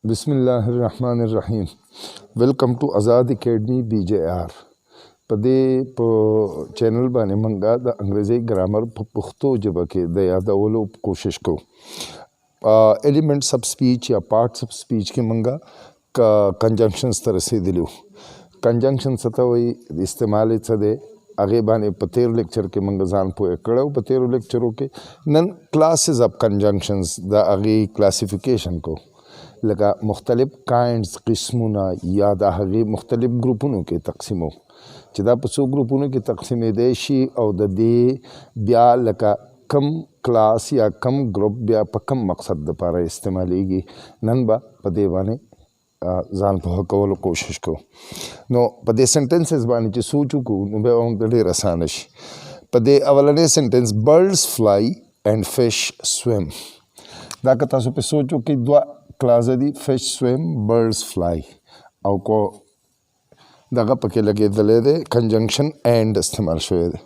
बिस्मिल्लाहिर्रहमानिर्रहीम। Welcome to Azad academy BJR। पदे channel बाने मंगा द अंग्रेजी ग्रामर पुख्तो जबा के द यादवलो कोशिश को एलिमेंट्स ऑफ स्पीच या पार्ट्स ऑफ स्पीच के मंगा का कंजंक्शंस तरह दिलू। कंजंक्शन सता वही इस्तेमाल सदे आगे बाने पतेर लेक्चर के मंगा जान पोए कड़ो पतेरो लेक्चरों के नन क्लासेस ऑफ कंजंक्शंस द आगे क्लासिफिकेशन को लगा मुख्तलिफ काइंड्स किस्मुना या दा हगे मुख्तलिफ ग्रुपों के तकसीमों चिदा पसो ग्रुपों के तकसीम देशी और दे ब्या लगा कम क्लास या कम ग्रुप ब्या पकम मकसद द पारा इस्तेमालेगी ननबा पदे बाने जान पहकवल कोशिश को नो पदे सेंटेंसेस बाने चे सोचू को नुबे दे रसानश पदे अवलने sentence birds fly and fish swim दा कता सो पे सोचो कि द्वा क्लास दी फिश स्विम बर्ड्स फ्लाई और को दगा पके लगे दले दे कंजंक्शन एंड इस्तेमाल शोए दे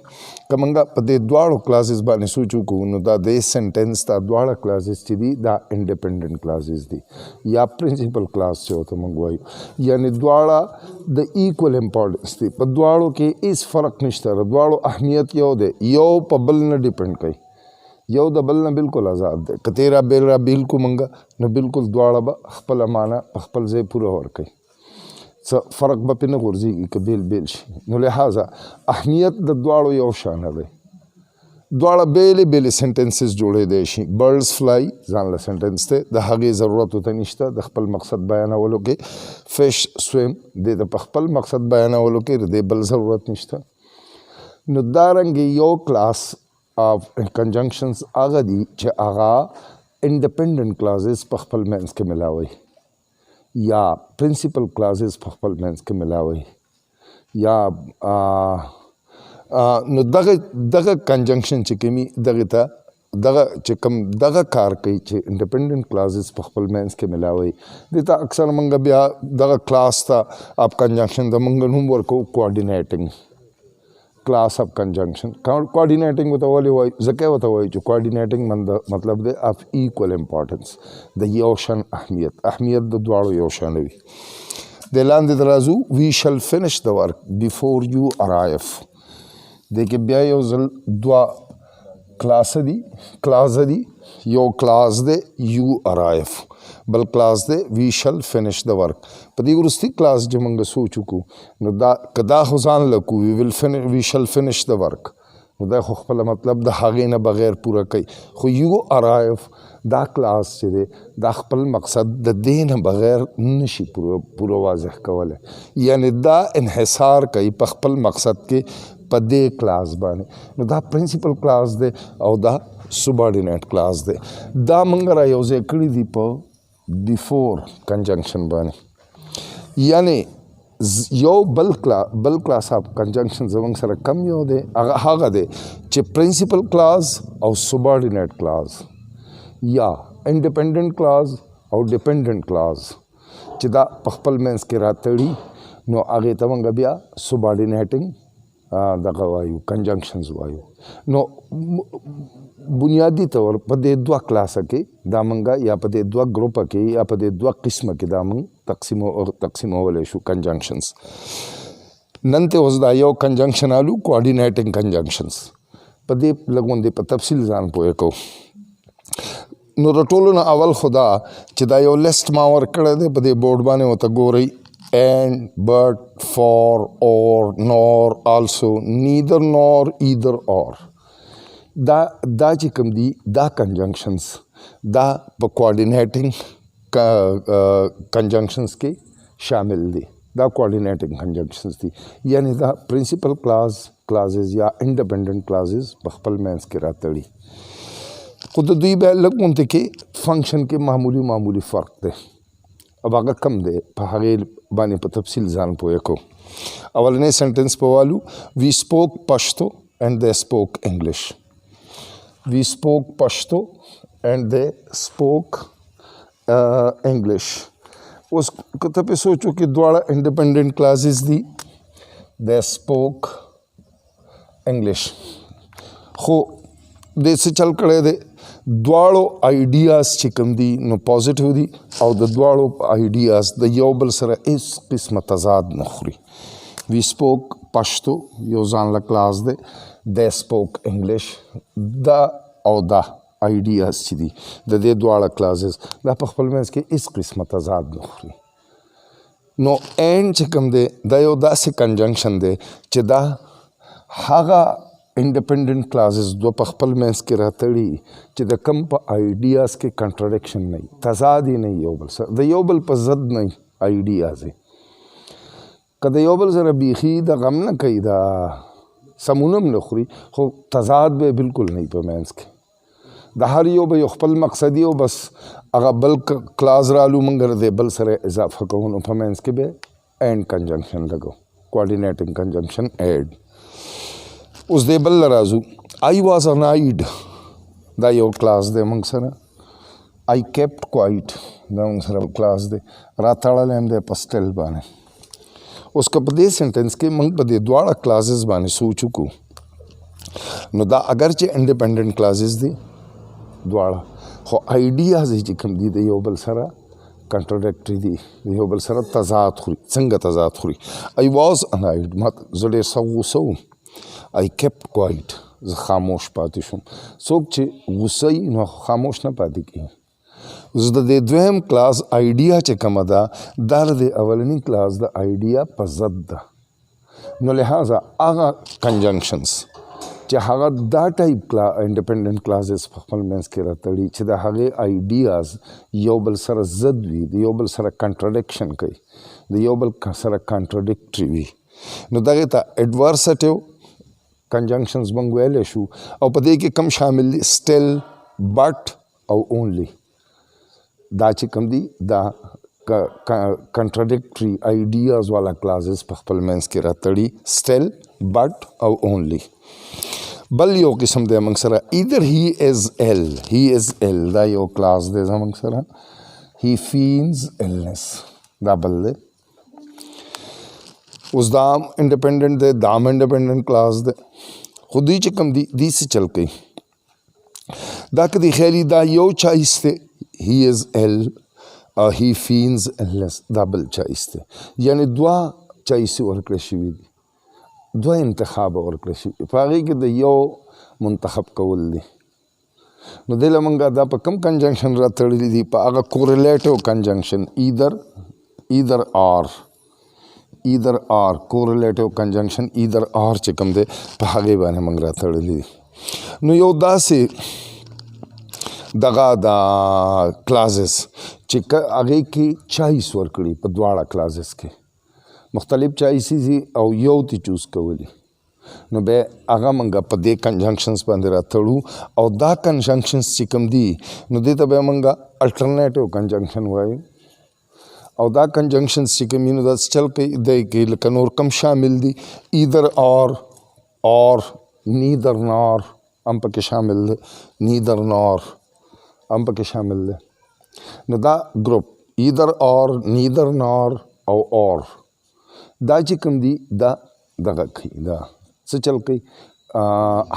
कमंगा पदे द्वाड़ो क्लासेस बाने सोचू को नो दा दे सेंटेंस ता द्वाड़ा क्लासेस ची दा इंडिपेंडेंट क्लासेस दी या प्रिंसिपल क्लास से होता मंगवाई यानी द्वाड़ा द इक्वल इम्पोर्टेंस थी पर द्वाड़ो के इस फर्क निश्ता द्वाड़ो अहमियत यो दे यो पबल न डिपेंड कई यो दबल न बिल्कुल आज़ाद दे कतेरा बेलरा बिल को मंगा न बिल्कुल द्वाड़ा बा खपल अमाना खपल जे पूरा और कई फ़र्क बा पे न गुर्जी की बेल बेल नो लिहाजा अहमियत द द्वाड़ो यो शान है द्वाड़ा बेले बेले सेंटेंसेस जोड़े देशी बर्ड्स फ्लाई जान ला सेंटेंस थे द हगे ज़रूरत होता निश्ता द खपल मकसद बयाना वालों के फिश स्विम दे द खपल मकसद बयाना वालों के दे बल ज़रूरत निश्ता नुदारंगी यो क्लास of conjunctions आगा दी चे आगा independent clauses पखपल मेंस के मिलावई या principal clauses पखपल मेंस के मिलावई या नु दगा conjunction चे केमी दगा चे कम दगा कार कई चे independent clauses पखपल मेंस के मिलावई देता अक्सर मंगा बिया दगा class था आप conjunction दा मंगा नूमवर को coordinating class of conjunction coordinating with all zake with all coordinating मतलब दे of equal importance the yoshan ahmiyat the dwaro yoshan vi de land darazu we shall finish the work before you arrive deke bya yo zal dwa class di yo class de you arrive बल class दे we shall finish the work पदी गुरुस्ती क्लास जो मंग सोचू को नो दा कदा हुजान लकू we shall finish the work नो दा खुखपला मतलब द हागे न बगैर पूरा कई खु यू अराइव दा क्लास से दे दा खपल मकसद द दे न बगैर नशी पूरा वाज़ह कवल यानी दा इन्हिसार कई पखपल मकसद के पदे क्लास बाने नो दा प्रिंसिपल क्लास दे और दा subordinate क्लास दे दा मंगरा योजे कड़ी दी प बिफोर कंजंक्शन बाने यानी यो बल क्लास ऑफ कंजंक्शन जमंग सर कम यो दे हागा दे चे प्रिंसिपल क्लास और subordinate क्लास या इंडिपेंडेंट क्लास और डिपेंडेंट क्लास चिदा पखपल मेंस के रातड़ी नो आगे तमंग बिया subordinating दगा वायु कंजंक्शंस वायु नो बुनियादी तौर पदे द्वा क्लास के दामंगा या पदे द्वा ग्रुप के या पदे द्वा किस्म के दामंग तकसीमो वाले शु कंजंक्शंस नंते वजदा यो कंजंक्शन आलू कोऑर्डिनेटिंग कंजंक्शंस पदे लगों दे तफसील जान पोए को नो रटोलो ना अवल खुदा चिदा यो लिस्ट मावर कड़े दे पदे बोर्ड बाने होता गोरई and but for or nor also neither nor either or da chikam di da conjunctions da coordinating conjunctions के शामिल दी दा coordinating conjunctions थी यानी दा principal clauses या independent clauses बखपल मेंस के रातड़ी खुद दुई बैल लगूं थे के फंक्शन के मामूली फ़र्क थे अब आगे कम दे पहागे बाने पर तफसील जान पोए को अवलने सेंटेंस पवालू we spoke Pashto and they spoke English we spoke Pashto and they spoke English उस कथा पे सोचो कि द्वारा इंडिपेंडेंट क्लासेस दी दे स्पोक इंग्लिश खो दे से चल कड़े दे دواړو آیډیاز چې کوم دي نو پازیټیو دي او د دواړو آیډیاز د یو بل سره هیڅ قسمه تضاد نه خوري. وی سپوک پښتو یو ځان له کلاس دی، د سپوک انګلیش، دا او دا آیډیاز چې دي د دې دواړه کلاسز دا په خپل منځ کې هیڅ قسمه تضاد نه خوري. نو اینډ چې کوم دی دا یو داسې کنجنکشن دی چې دا هغه انډیپنډنٹ کلاسز دو په خپل منځ کې راتړي چې د کم په آیډیاز کې کنټرډکشن نه وي، تضاد یې نه وي یو بل سره، د یو بل په ضد نه وي آیډیاز یې. که د یو بل سره بیخي د غم نه کوي، دا سمونه هم نه خوري، خو تضاد به بالکل نه وي په منځ کې. د هر یو به یو خپل مقصدي او بس هغه بل کلاس رالو موږ د بل سره اضافه کوو، نو په منځ کې به اینډ کنجنکشن لګو، کوارډینیټنګ کنجنکشن ایډ. اوس دی بل رازو، آی واز انایډ، دا یو کلاس دی موږ سره. آی کیپټ کوایټ دا موږ سره کلاس دی، راتړلی هم دی په سټل باندې. اوس که په دې سنټنس کې موږ په دې دواړه کلاسز باندې سوچ وکړو نو دا اگر چې انډیپنډنٹ کلاسز دي دواړه، خو آیډیاز چې کوم دي د یو بل سره کنټرډکټري دي، د یو بل سره تضاد خوري. څنګه تضاد خوري؟ آی واز انایډ زه ډېر څه غوسه وم، I kept quiet زه خاموش پاتې شوم. څوک چې غوسه وي نو خاموش نه پاتې کېږي. اوس د دې دویم کلاس آیډیا چې کومه ده دا د اولني کلاس د آیډیا په ضد ده، نو لہذا هغه کنجنکشنز چې هغه دا ټایپ انډیپنډنٹ کلاسز په خپل منځ کې راتړي چې د هغې آیډیاز یو بل سره ضد وي، د یو بل سره کنټرډکشن کوي، د یو بل سره کنټرډکټري وي، نو دغې ته ایډورسټیو کنجنکشنز موږ ویلی شو. او په دې کې کم شامل دي؟ سټل، بټ او اونلی. دا چې کوم دي دا کنټرډکټري آیډیاز والا کلاسز په خپل منځ کې راتړي، سټل، بټ او اونلی. بل یو قسم دی موږ سره ایدر هی از ایل، هی از ایل دا یو کلاس دی زموږ سره. هی فینز ایلنس دا بل دی. اوس دا هم انډیپنډنٹ دی، دا هم انډیپنډنٹ کلاس دی، خو دوی چې کوم دي دوی څه چل کوي؟ دا که دی خیالي دا یو چایس دی، هی از ایل، هی فینز ایلنس دا بل چایس دی، یعنی دوه چایسې ورکړی شوي دي، دوه انتخاب ورکړی شوي، په هغې کې د یو منتخب کول دي. نو دې له موږ دا په کوم کنجنکشن راتړلي دي؟ په هغه کوریلیټیو کنجنکشن، ایدر آر، ایدر آر کوریلیټیو کنجنکشن، ایدر آر چې کوم دی په هغې باندې موږ راتړلي دي. نو یو داسې دغه دا کلاسز چې هغې کې چایس ورکړي، په دواړه کلاسز کې مختلف چایسز دي او یو تی چوز کولی، نو بیا هغه موږ په دې کنجنکشنز باندې راتړو. او دا کنجنکشنز چې کوم دي نو دې ته بیا موږ الټرنیټیو کنجنکشن وایو. او دا کنجنکشنز چې کوم نو دا چل کوي دی کې لکه نور کم شامل دي، ایدر آر، اور، نیدر نار هم پکې شامل دی، نیدر نار هم پکې شامل دی. نو دا گروپ ایدر آر، نیدر نار او اور دا چې کوم دي دا دغه کوي، دا څه چل کوي؟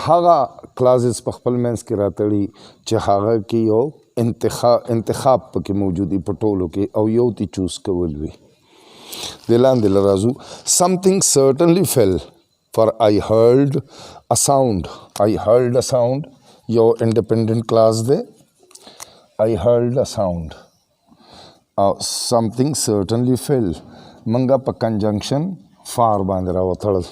هغه کلاسز په خپل منځ کې راتړي چې هغه کې یو انتخاب پکې موجود وي په ټولو کې او یو تی چوز کول وي. د لاندې له راځو، something certainly fell for I heard a sound. I heard a sound یو انډیپنډنٹ کلاس دی. I heard a sound. something certainly fell منګه په کنجنکشن فار باندې راوتړل.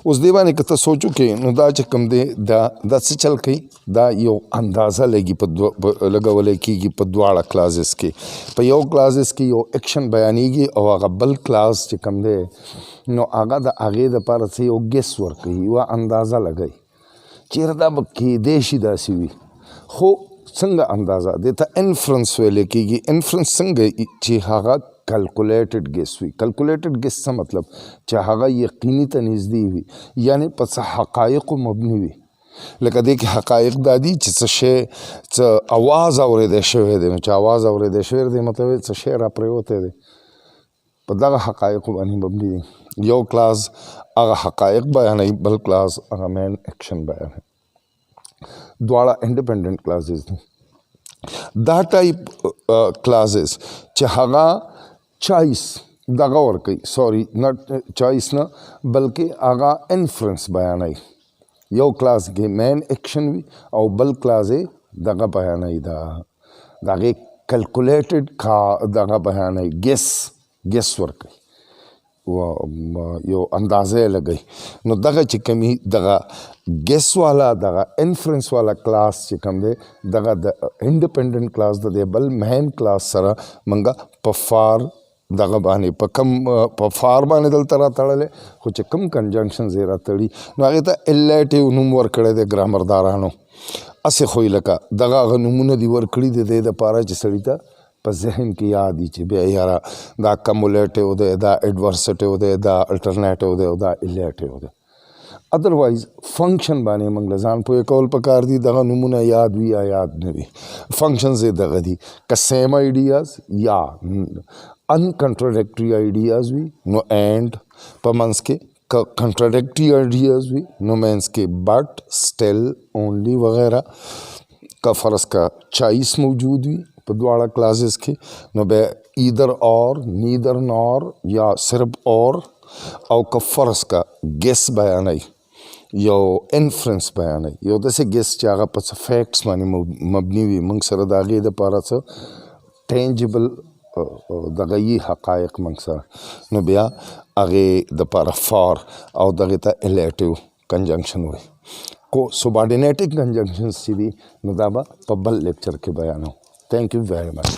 اوس دی باندې که ته سوچو کې نو دا چې کوم دی دا څه چل کوي؟ دا یو اندازه لګولی کېږي په دواړه کلاسز کې. په یو کلاسز کې یو ایکشن بیانېږي او هغه بل کلاس چې کوم دی نو هغه د هغې دپاره څه یو ګیس ورکوي، یوه اندازه لګوي چېرې دا به کېدی شي داسې وي، خو څنګه اندازه دې ته انفرنس ویلی کېږي. انفرنس څنګه چې هغه کلکولیټډ ګیس وي. کلکولیټډ ګیس څه مطلب؟ چې هغه یقیني ته نږدې وي، یعنی په څه حقایقو مبني وي. لکه دې کې حقایق دا دي چې څه شی څه اواز اورېدی شوی دی، نو چې اواز اورېدی شوی دی مطلب یې څه شی راپرېوتی دی، په دغه حقایقو باندې مبني دي. یو کلاس هغه حقایق بیانوي، بل کلاس هغه مین ایکشن بیانوي. دواړه انډیپندنٹ کلازز دي. دا ټایپ کلازز چې هغه چایس دغه ورکوي سوري ناٹ چایس نه بلکې هغه انفرنس بیانوي. یو کلاس کې مین ایکشن وي او بل کلاس یې دغه بیانوي د هغې کلکولیټډ دغه بیانوي ګیس ورکوي یو اندازه یې لګوي. نو دغه چې کومي دغه ګیس والا دغه انفرنس والا کلاس چې کوم دی دغه د انډیپنډنٹ کلاس د دی بل مین کلاس سره منګه په فار دغه باندې په فار باندې دلته راتړلی خو چې کوم کنجنکشنز یې راتړي نو هغې ته الیټیو نوم ورکړی دی ګرامردارانو. هسې خو یې لکه دغه هغه نومونه دي ورکړي د دې دپاره چې سړي ته په ذهن کې یاد وي چې بیا یاره دا کمولیټیو دی دا ایډورسټیو دی دا الټرنیټیو دی او دا الیټیو دی. ادروایز فنکشن باندې موږ له ځان پوهې کول پکار دي دغه نومونه یاد وي یا یاد نه وي. فنکشنز یې دغه دي که سیم آیډیاز یا uncontradictory ideas وي نو اینڈ په منځ کې که contradictory ideas وي نو منځ کې but still only وغیرہ. که فرض کا چایس موجود وي په دواړه کلاسز کې نو بیا either or neither nor یا صرف اور او که فرض کا ګیس بیانوي یو انفرنس بیانوي یو داسې ګیس چې هغه په څه فیکټس باندې مبني وي موږ سره د هغې دپاره څه ټینجبل دغه یي حقایق موږ سره نو بیا هغې دپاره فار او دغې ته الیټیو کنجنکشن وایي. کو سبارډینیټنګ کنجنکشنز چې دي نو دا به په بل لیکچر کې بیانوم. تھینک یو ویری مچ.